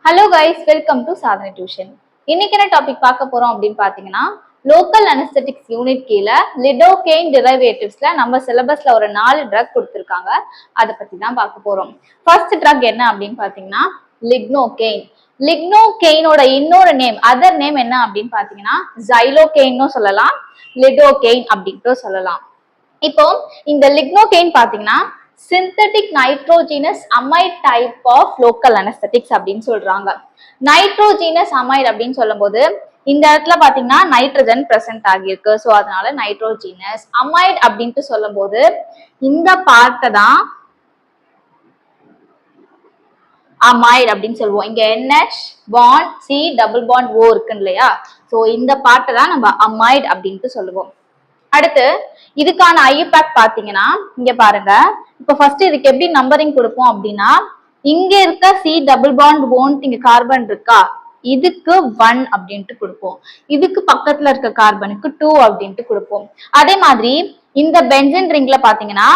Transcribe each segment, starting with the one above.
Hello guys, welcome to சாதனை tuition. இன்னைக்கு என்ன டாபிக் பார்க்க போறோம் அப்படின்னு பாத்தீங்கன்னா, லோக்கல் அனஸ்தெட்டிக்ஸ் யூனிட் கீழே லிடோகெயின் டெரிவேட்டிவ்ஸ்ல நம்ம சிலபஸ்ல ஒரு 4 ட்ரக் கொடுத்துருக்காங்க. அதை பத்தி தான் பார்க்க போறோம். ஃபர்ஸ்ட் ட்ரக் என்ன அப்படின்னு பாத்தீங்கன்னா லிக்னோகெயின். லிக்னோகெயினோட இன்னொரு நேம், அதர் நேம் என்ன அப்படின்னு பாத்தீங்கன்னா ஜைலோகெயின்னு சொல்லலாம், லிடோகெயின் அப்படின்ட்டு சொல்லலாம். இப்போ இந்த லிக்னோகெயின் பாத்தீங்கன்னா synthetic nitrogenous amide type of local anaesthetics அப்படின்னு சொல்றாங்க. நைட்ரோஜினஸ் அமைட் அப்படின்னு சொல்லும் போது இந்த இடத்துல பாத்தீங்கன்னா நைட்ரஜன் பிரசன்ட் ஆகியிருக்கு. ஸோ அதனால நைட்ரோஜினஸ் அமைட் அப்படின்ட்டு சொல்லும் போது இந்த பார்ட்டை தான் அமைட் அப்படின்னு சொல்லுவோம். இங்க NH bond C double bond O இருக்கு இல்லையா, ஸோ இந்த பார்ட்டை தான் நம்ம அமைட் அப்படின்ட்டு சொல்லுவோம். அடுத்து இதுக்கான ஐயூபேக் பாத்தீங்கன்னா இங்க பாருங்க. இப்ப ஃபர்ஸ்ட் இதுக்கு எப்படி நம்பரிங் கொடுப்போம் அப்படின்னா, இங்க இருக்க C டபுள் பாண்ட் ஓன் இங்க கார்பன் இருக்கா, இதுக்கு 1 அப்படின்ட்டு கொடுப்போம். இதுக்கு பக்கத்துல இருக்க கார்பனுக்கு 2 அப்படின்ட்டு கொடுப்போம். அதே மாதிரி இந்த பென்சீன் ரிங்ல பாத்தீங்கன்னா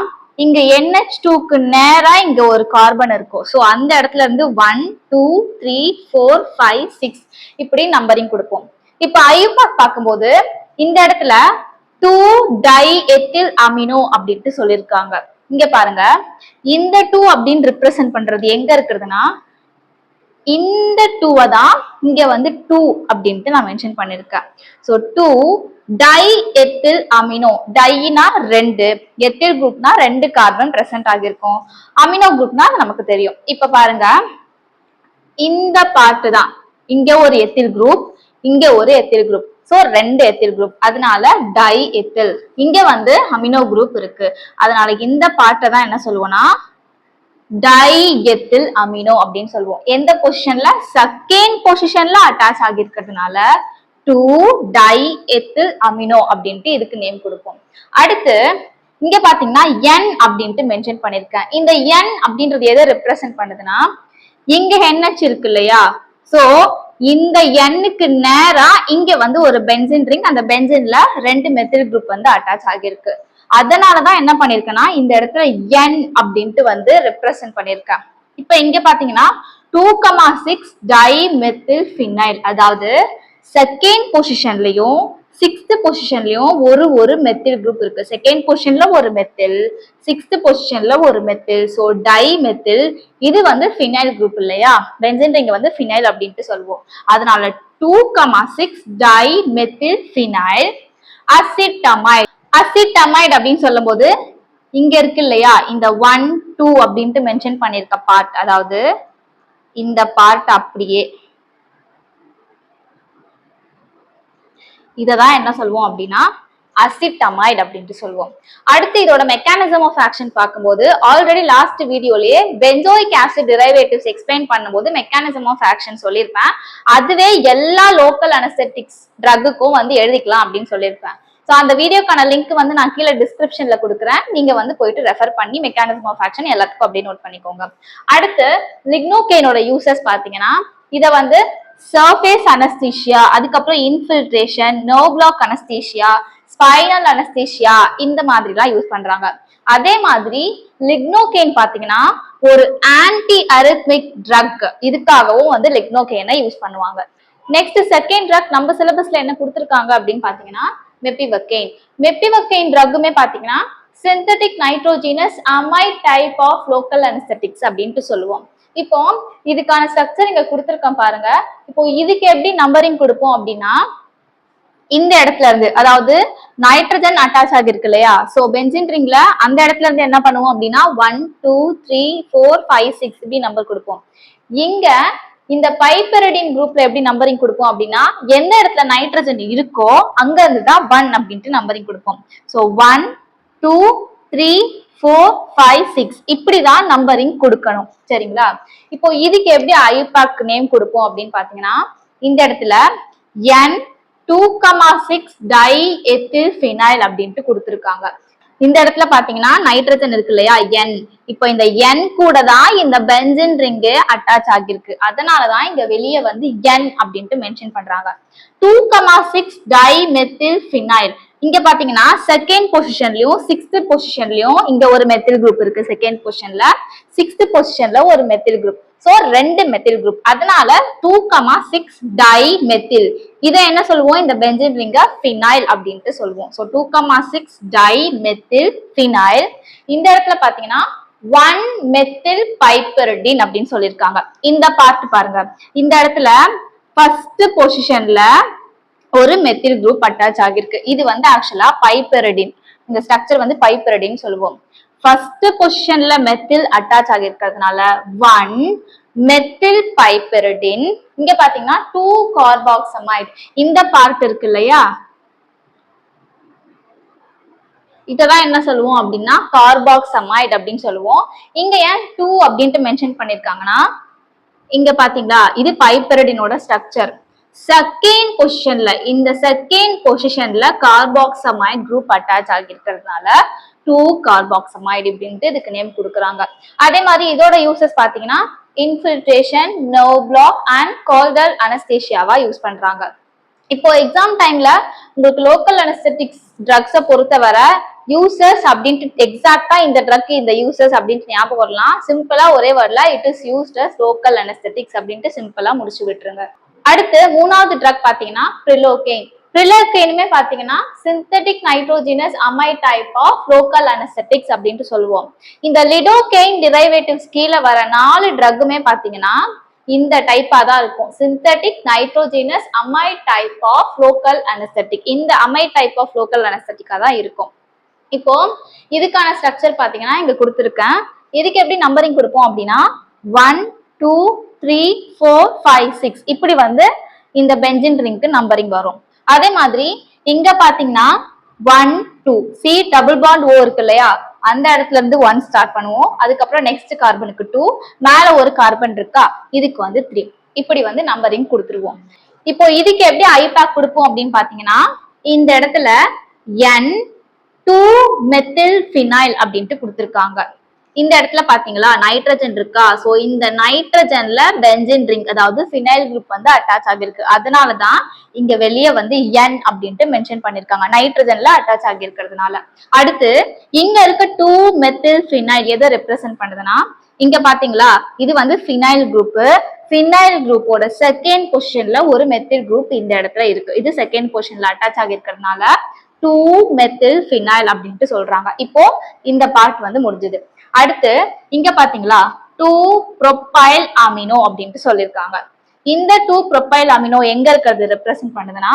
இங்க NH2க்கு நேரா இங்க ஒரு கார்பன் இருக்கும். ஸோ அந்த இடத்துல இருந்து 1 2 3 4 5 6 இப்படி நம்பரிங் கொடுப்போம். இப்ப ஐயூபேக் பார்க்கும்போது இந்த இடத்துல 2-டைஎத்தில் அமினோ அப்படின்ட்டு சொல்லியிருக்காங்க. இங்க பாருங்க, இந்த 2 அப்படின்னு ரிப்ரசென்ட் பண்றது எங்க இருக்கிறதுனா இந்த 2 தான் இங்க வந்து 2 அப்படின்ட்டு நான் மென்ஷன் பண்ணிருக்கேன். ஸோ 2-டைஎத்தில் அமினோ, டைனா 2, எத்தில் குரூப்னா 2 கார்பன் பிரசன்ட் ஆகிருக்கும், அமினோ குரூப்னா நமக்கு தெரியும். இப்ப பாருங்க, இந்த பார்ட் தான் இங்க ஒரு எத்தில் குரூப், இங்க ஒரு ethyl group. So 2 ethyl group, அதனால டை எத்தில். இங்க வந்து அமினோ குரூப் இருக்கு, அதனால இந்த பார்ட்டை தான் என்ன சொல்லுவோம்னா டை எத்தில் அமினோ அப்படின்னு சொல்லுவோம். எந்த பொசிஷன்ல? செகண்ட் பொசிஷன்ல அட்டாச் ஆகிருக்கிறதுனால 2-டைஎத்தில் அமினோ அப்படின்ட்டு இதுக்கு நேம் கொடுப்போம். அடுத்து இங்க பாத்தீங்கன்னா N அப்படின்ட்டு மென்ஷன் பண்ணிருக்கேன். இந்த N அப்படின்றது எதை ரெப்ரசென்ட் பண்ணுதுன்னா, இங்க NH இருக்கு இல்லையா, சோ இந்த Nக்கு நேரா இங்க வந்து ஒரு பென்சீன் ரிங், அந்த பென்சீன்ல 2 மெத்தில் குரூப் வந்து அட்டாச் ஆகிருக்கு. அதனாலதான் என்ன பண்ணிருக்கேன்னா இந்த இடத்துல N அப்படின்ட்டு வந்து ரெப்ரசென்ட் பண்ணிருக்கேன். இப்ப இங்க பாத்தீங்கன்னா 2,6 டைமெத்தில் ஃபினைல், அதாவது செகண்ட் பொசிஷன்லயும் 6th பொசிஷன்லயும் ஒரு மெத்தில் குரூப் இருக்கு. செகண்ட் பொசிஷன்ல ஒரு மெத்தில், 6th பொசிஷன்ல ஒரு மெத்தில். சோ டைமெத்தில், இது வந்து ஃபினைல் குரூப் இல்லையா, பென்சீன் ரிங் வந்து ஃபினைல் அப்படின்ட்டு சொல்லுவோம். அதனால 2,6 டைமெத்தில் ஃபினைல் அசிட்டமைட். அசிட்டமைட் அப்படின்னு சொல்லும் போது இங்க இருக்கு இல்லையா, இந்த 1 2 அப்படின்ட்டு மென்ஷன் பண்ணிருக்க பார்ட், அதாவது இந்த பார்ட் அப்படியே இததான் என்ன சொல்லுவோம் அப்படின்னா அசிட்டமைட் அப்படின்ட்டு சொல்லுவோம். அடுத்து இதோட மெக்கானிசம் ஆஃப் ஆக்ஷன் பார்க்கும்போது ஆல்ரெடி லாஸ்ட் வீடியோலயே பென்சோயிக் ஆசிட் டெரிவேட்டிவ்ஸ் எக்ஸ்பிளைன் பண்ணும்போது மெக்கானிசம் ஆஃப் ஆக்ஷன் சொல்லியிருப்பேன். அதுவே எல்லா லோக்கல் அனஸ்தெட்டிக்ஸ் ட்ரக்குக்கும் வந்து எழுதிக்கலாம் அப்படின்னு சொல்லியிருப்பேன். ஸோ அந்த வீடியோக்கான லிங்க் வந்து நான் கீழே டிஸ்கிரிப்ஷன்ல கொடுக்குறேன், நீங்க வந்து போயிட்டு ரெஃபர் பண்ணி மெக்கானிசம் ஆஃப் ஆக்ஷன் எல்லாத்துக்கும் அப்படியே நோட் பண்ணிக்கோங்க. அடுத்து லிக்னோகெயினோட யூசஸ் பாத்தீங்கன்னா, இதை வந்து சர்ஃபேஸ் அனஸ்தீஷியா, அதுக்கப்புறம் infiltration, nerve block anaesthesia, spinal anaesthesia, இந்த மாதிரிலாம் யூஸ் பண்றாங்க. அதே மாதிரி லிக்னோகெயின் பாத்தீங்கன்னா ஒரு ஆன்டி அரித்மிக் ட்ரக், இதுக்காகவும் வந்து லிக்னோகெயினை யூஸ் பண்ணுவாங்க. நெக்ஸ்ட் செகண்ட் ட்ரக் நம்ம சிலபஸ்ல என்ன கொடுத்துருக்காங்க அப்படின்னு பாத்தீங்கன்னா மெப்பிவக்கெயின். மெப்பிவக்கெயின் ட்ரக்குமே பாத்தீங்கன்னா synthetic nitrogenous amide type of local anaesthetics அப்படின்ட்டு சொல்லுவோம். இப்போ இதுக்கான ஸ்ட்ரக்சர் இங்க கொடுத்துருக்கோம் பாருங்க. இப்போ இதுக்கு எப்படி நம்பரிங் கொடுப்போம் அப்படின்னா, இந்த இடத்துல இருந்து, அதாவது நைட்ரஜன் அட்டாச் ஆகிருக்கு இல்லையா, சோ பென்சீன் ரிங்ல அந்த இடத்துல இருந்து என்ன பண்ணுவோம் அப்படின்னா 1 2 3 4 5 6 இப்படி நம்பர் கொடுப்போம். இங்க இந்த பைபெரிடின் குரூப்ல எப்படி நம்பரிங் கொடுப்போம் அப்படின்னா, எந்த இடத்துல நைட்ரஜன் இருக்கோ அங்க இருந்து தான் 1 அப்படின்ட்டு நம்பரிங் கொடுப்போம். சோ 1 2 3 4 5 6 இப்படிதான் நம்பரிங் கொடுக்கணும், சரிங்களா? இப்போ இதுக்கு எப்படி ஐயூபேக் நேம் கொடுப்போம் அப்படின்னு பாத்தீங்கன்னா, இந்த இடத்துல N 2,6 டைஎத்தில் ஃபினைல் அப்படின்ட்டு கொடுத்துருக்காங்க. இந்த இடத்துல பாத்தீங்கன்னா நைட்ரஜன் இருக்கு இல்லையா N, இப்போ இந்த N கூட தான் இந்த பென்சீன் ரிங் அட்டாச் ஆகிருக்கு, அதனாலதான் இங்க வெளியே வந்து N அப்படின்ட்டு மென்ஷன் பண்றாங்க. 2,6 டைமெத்தில் ஃபினைல், இங்க பாத்தீங்கன்னா செகண்ட் பொசிஷன்லயும் 6th பொசிஷன்லயும் இங்க ஒரு மெத்தில் குரூப் இருக்கு. செகண்ட் பொசிஷன்ல 6th பொசிஷன்ல ஒரு methyl group. So 2 methyl group, அதனால 2,6 டை மெத்தில். இதை என்ன சொல்லுவோம், இந்த பென்சீன் ரிங்க ஃபினைல் அப்படின்ட்டு சொல்லுவோம். So 2,6 di methyl phenyl. இந்த இடத்துல பாத்தீங்கன்னா 1 மெத்தில் பைப்பெரிடின் அப்படின்னு சொல்லியிருக்காங்க. இந்த பார்ட் பாருங்க, இந்த இடத்துல ஃபர்ஸ்ட் பொசிஷன்ல ஒரு மெத்தில் குரூப் அட்டாச் ஆகிருக்கு. இது வந்து ஆக்சுவலா பைப்பெரிடின். இந்த ஸ்ட்ரக்சர் வந்து பைப்பெரிடின் சொல்லுவோம். ஃபர்ஸ்ட் பொசிஷன்ல மெத்தில் அட்டாச் ஆகிருக்கிறதுனால 1 மெத்தில் பைப்பெரிடின். இங்க பாத்தீங்கன்னா 2 கார்பாக்சமைடு. இந்த பார்ட் இருக்கு இல்லையா, இததான் என்ன சொல்லுவோம் அப்படின்னா கார்பாக்சமைடு அப்படின்னு சொல்லுவோம். இங்க ஏன் 2 அப்படின்ட்டு மென்ஷன் பண்ணிருக்காங்கன்னா, இங்க பாத்தீங்களா இது பைப்பெரிடினோட ஸ்ட்ரக்சர். செகண்ட் பொசிஷன்ல, இந்த செகண்ட் பொசிஷன்ல கார்பாக்சமைடு குரூப் அட்டாச் ஆகிருக்கிறதுனால 2 கார்பாக்சமைடு அப்படின்ட்டு இதுக்கு நேம் கொடுக்குறாங்க. அதே மாதிரி இதோட யூசஸ் பாத்தீங்கன்னா infiltration, nerve block and caudal அனஸ்தேசியாவா யூஸ் பண்றாங்க. இப்போ எக்ஸாம் டைம்ல உங்களுக்கு லோக்கல் அனஸ்தெட்டிக்ஸ் ட்ரக்ஸை பொறுத்தவரை யூசர்ஸ் அப்படின்ட்டு எக்ஸாக்டா இந்த ட்ரக் இந்த யூசர்ஸ் அப்படின்ட்டு ஞாபகம் வரலாம். சிம்பிளா ஒரே வேர்ட்ல it is used as local anaesthetics அப்படின்ட்டு சிம்பிளா முடிச்சு விட்டுருங்க. அடுத்து மூணாவது ட்ரக் பாத்தீங்கன்னா பிரிலோகெயின். பிரிலோகெயினுமே பாத்தீங்கன்னா synthetic nitrogenous amide type of local anaesthetics அப்படின்ட்டு சொல்லுவோம். இந்த லிடோகெயின் டிரைவேட்டிவ்ஸ் கீழே வர 4 ட்ரக்குமே பாத்தீங்கன்னா இந்த டைப்பா தான் இருக்கும். Synthetic nitrogenous amide type of local anaesthetic. இந்த அமைட் டைப் ஆஃப் லோக்கல் அனஸ்தெட்டிக்கா தான் இருக்கும். இப்போ இதுக்கான ஸ்ட்ரக்சர் பாத்தீங்கன்னா இங்க கொடுத்துருக்கேன். இதுக்கு எப்படி நம்பரிங் கொடுப்போம் அப்படின்னா 1 2 3 4 5 6 இப்படி வந்து இந்த பென்சீன் ரிங்க்கு நம்பரிங் வரும். அதே மாதிரி இங்க பாத்தீங்கன்னா 1 2 சி டபுள் பாண்ட் ஓ இருக்கு இல்லையா, அந்த இடத்துல இருந்து 1 ஸ்டார்ட் பண்ணுவோம். அதுக்கப்புறம் நெக்ஸ்ட் கார்பனுக்கு 2, மேல ஒரு கார்பன் இருக்கா, இதுக்கு வந்து 3, இப்படி வந்து நம்பரிங் கொடுத்துருவோம். இப்போ இதுக்கு எப்படி ஐபேக் கொடுப்போம் அப்படின்னு பாத்தீங்கன்னா இந்த இடத்துல N 2 மெத்தில் ஃபினைல் அப்படின்ட்டு கொடுத்துருக்காங்க. இந்த இடத்துல பாத்தீங்களா நைட்ரஜன் இருக்கா, சோ இந்த நைட்ரஜன்ல பென்சீன் ரிங் அதாவது ஃபினைல் குரூப் வந்து அட்டாச் ஆகிருக்கு. அதனாலதான் இங்க வெளியே வந்து N அப்படின்ட்டு மென்ஷன் பண்ணிருக்காங்க, நைட்ரஜன்ல அட்டாச் ஆகிருக்கிறதுனால. அடுத்து இங்க இருக்க 2 மெத்தில் ஃபினைல் எதை ரெப்ரசென்ட் பண்ணுதுன்னா, இங்க பாத்தீங்களா இது வந்து ஃபினைல் குரூப். ஃபினைல் குரூப்போட செகண்ட் பொசிஷன்ல ஒரு மெத்தில் குரூப் இந்த இடத்துல இருக்கு. இது செகண்ட் பொசிஷன்ல அட்டாச் ஆகிருக்கிறதுனால 2 மெத்தில் ஃபினைல் அப்படின்ட்டு சொல்றாங்க. இப்போ இந்த பார்ட் வந்து முடிஞ்சது. அடுத்து இங்க பாத்தீங்களா 2 ப்ரோபைல் அமினோ அப்படின்ட்டு சொல்லியிருக்காங்க. இந்த 2 ப்ரோபைல் அமினோ எங்க இருக்கிறது ரெப்ரசென்ட் பண்ணுதுன்னா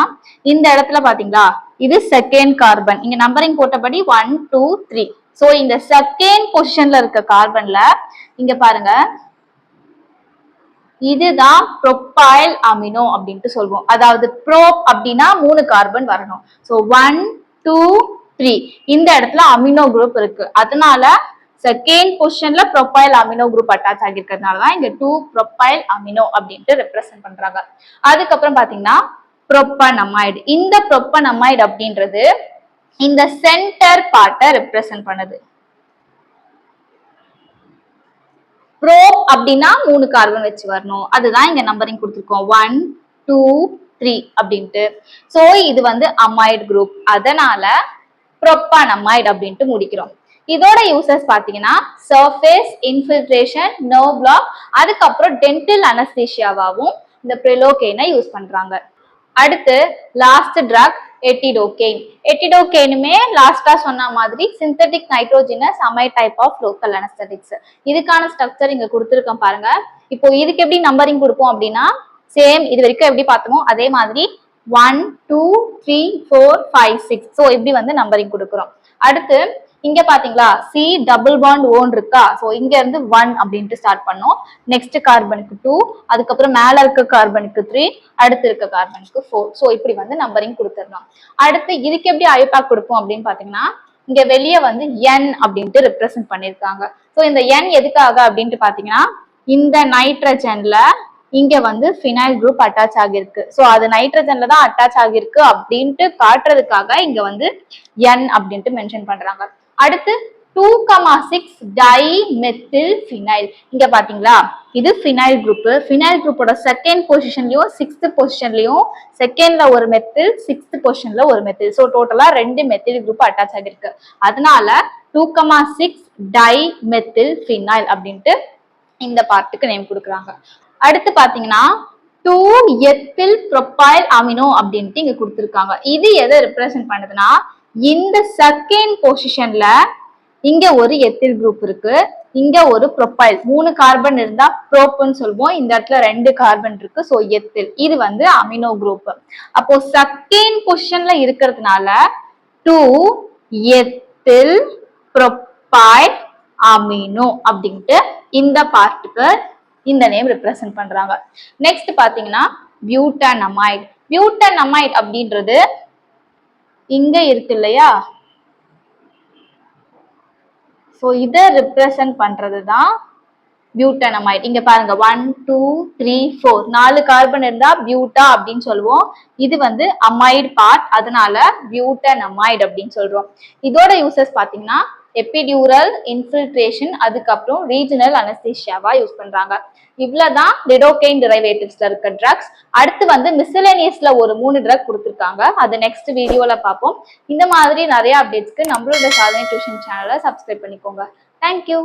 இந்த இடத்துல பாத்தீங்களா இது செகண்ட் கார்பன். இங்க நம்பரிங் போட்டபடி 1 2 3. சோ இந்த செகண்ட் பொசிஷன்ல இருக்க கார்பன்ல இங்க பாருங்க இதுதான் ப்ரோபைல் அமினோ அப்படின்ட்டு சொல்லுவோம். அதாவது ப்ரோப் அப்படின்னா 3 கார்பன் வரணும். சோ 1 2 3 இந்த இடத்துல அமினோ குரூப் இருக்கு. அதனால செகண்ட் பொசிஷன்ல ப்ரோபைல் அமினோ குரூப் அட்டாச் ஆகிருக்கிறதுனாலதான் இங்க 2 ப்ரோபைல் அமினோ அப்படின்ட்டு ரெப்ரசென்ட் பண்றாங்க. அதுக்கப்புறம் பாத்தீங்கன்னா புரோப்பனமைடு. இந்த புரோப்பனமைடு அப்படின்றது இந்த சென்டர் பார்ட்டை ரெப்ரசென்ட் பண்ணுது. ப்ரோப் அப்படின்னா 3 கார்பன் வச்சு வரணும். அதுதான் இங்க நம்பரிங் கொடுத்துருக்கோம் 1 2 3 அப்படின்ட்டு. சோ இது வந்து அமைடு குரூப், அதனால புரோப்பனமைடு அப்படின்ட்டு முடிக்கிறோம். இதோட யூசஸ் பாத்தீங்கன்னா சர்ஃபேஸ் இன்ஃபில்ட்ரேஷன், நர்வ் பிளாக், அதுக்கப்புறம் டென்டல் அனஸ்தீசியாவாவும் இந்த பிரிலோகெயினை யூஸ் பண்றாங்க. அடுத்து லாஸ்ட் ட்ரக் எட்டிடோகெயின். எட்டிடோகெயினுமே லாஸ்டா சொன்ன மாதிரி synthetic nitrogenous amide type of local anaesthetics. இதுக்கான ஸ்ட்ரக்சர் இங்க கொடுத்துருக்கேன் பாருங்க. இப்போ இதுக்கு எப்படி நம்பரிங் கொடுப்போம் அப்படின்னா சேம் இது வரைக்கும் எப்படி பார்த்தோமோ அதே மாதிரி 1 2 3 4 5 6. ஸோ இப்படி வந்து நம்பரிங் கொடுக்குறோம். அடுத்து இங்க பாத்தீங்களா சி டபுள் பாண்ட் ஓன் இருக்கா, சோ இங்க இருந்து 1 அப்படின்ட்டு ஸ்டார்ட் பண்ணோம். நெக்ஸ்ட் கார்பனுக்கு 2, அதுக்கப்புறம் மேல இருக்க கார்பனுக்கு 3, அடுத்து இருக்க கார்பனுக்கு 4. சோ இப்படி வந்து நம்பரிங் கொடுத்துடலாம். அடுத்து இதுக்கு எப்படி ஐபேக் கொடுப்போம் அப்படின்னு பாத்தீங்கன்னா இங்க வெளியே வந்து N அப்படின்ட்டு ரெப்ரசென்ட் பண்ணிருக்காங்க. சோ இந்த N எதுக்காக அப்படின்ட்டு பாத்தீங்கன்னா இந்த நைட்ரஜன்ல இங்க வந்து ஃபினைல் குரூப் அட்டாச் ஆகிருக்கு. சோ அது நைட்ரஜன்ல தான் அட்டாச் ஆகிருக்கு அப்படின்ட்டு காட்டுறதுக்காக இங்க வந்து N அப்படின்ட்டு மென்ஷன் பண்றாங்க. அடுத்து 2,6 டை மெத்தில் ஃபினைல். இங்க பாத்தீங்களா இது ஃபினைல் குரூப். ஃபினைல் குரூப்போட செகண்ட் பொசிஷன்லயும் 6th பொசிஷன்லயும் செகண்ட்ல ஒரு மெத்தில், 6th பொசிஷன்ல ஒரு மெத்தில். சோ டோட்டலா 2 மெத்தில் குரூப் அட்டாச் ஆகிருக்கு. அதனால 2,6 டை மெத்தில் ஃபினைல் அப்படின்ட்டு இந்த பார்ட்டுக்கு நேம் கொடுக்குறாங்க. அடுத்து பாத்தீங்கன்னா 2-எத்தில் ப்ரொப்பைல் அமினோ அப்படின்ட்டு இங்க கொடுத்துருக்காங்க. இது எதை ரெப்ரசென்ட் பண்ணுதுன்னா, இந்த செகண்ட் பொசிஷன்ல இங்க ஒரு எத்தில் குரூப் இருக்கு, இங்க ஒரு ப்ரொப்பைல் 3 கார்பன் இருந்தா ப்ரோப்புன்னு சொல்லுவோம், இந்த இடத்துல 2 கார்பன் இருக்கு, சோ எத்தில். இது வந்து அமினோ குரூப். அப்போ செகண்ட் பொசிஷன்ல இருக்கிறதுனால 2-எத்தில் ப்ரொப்பைல் அமினோ அப்படின்ட்டு இந்த பார்ட்டுக்கு இந்த நேம் ரெப்ரசென்ட் பண்றாங்க. நெக்ஸ்ட் பாத்தீங்கன்னா பியூட்டனமைட். பியூட்டனமைட் அப்படின்றது இங்க இருக்கு இல்லையா, சோ இத ரெப்ரசென்ட் பண்றதுதான் பியூட்டனமைட். இங்க பாருங்க 1 2 3 4 4 கார்பன் இருந்தா பியூட்டா அப்படின்னு சொல்லுவோம். இது வந்து அமைட் பார்ட், அதனால பியூட்டனமைட் அப்படின்னு சொல்றோம். இதோட யூசஸ் பாத்தீங்கன்னா எபிடியூரல் இன்ஃபில்ட்ரேஷன், அதுக்கப்புறம் ரீஜனல் அனஸ்தீசியாவா யூஸ் பண்றாங்க. இவ்வளவுதான் லிடோகெயின் டெரிவேட்டிவ்ஸ்ல இருக்க ட்ரக்ஸ். அடுத்து வந்து மிஸ்செலேனியஸ்ல ஒரு 3 ட்ரக் கொடுத்துருக்காங்க, அது நெக்ஸ்ட் வீடியோல பார்ப்போம். இந்த மாதிரி நிறைய அப்டேட்ஸ்க்கு நம்மளோட சாதனை டியூஷன் சேனலை சப்ஸ்கிரைப் பண்ணிக்கோங்க. தேங்க்யூ.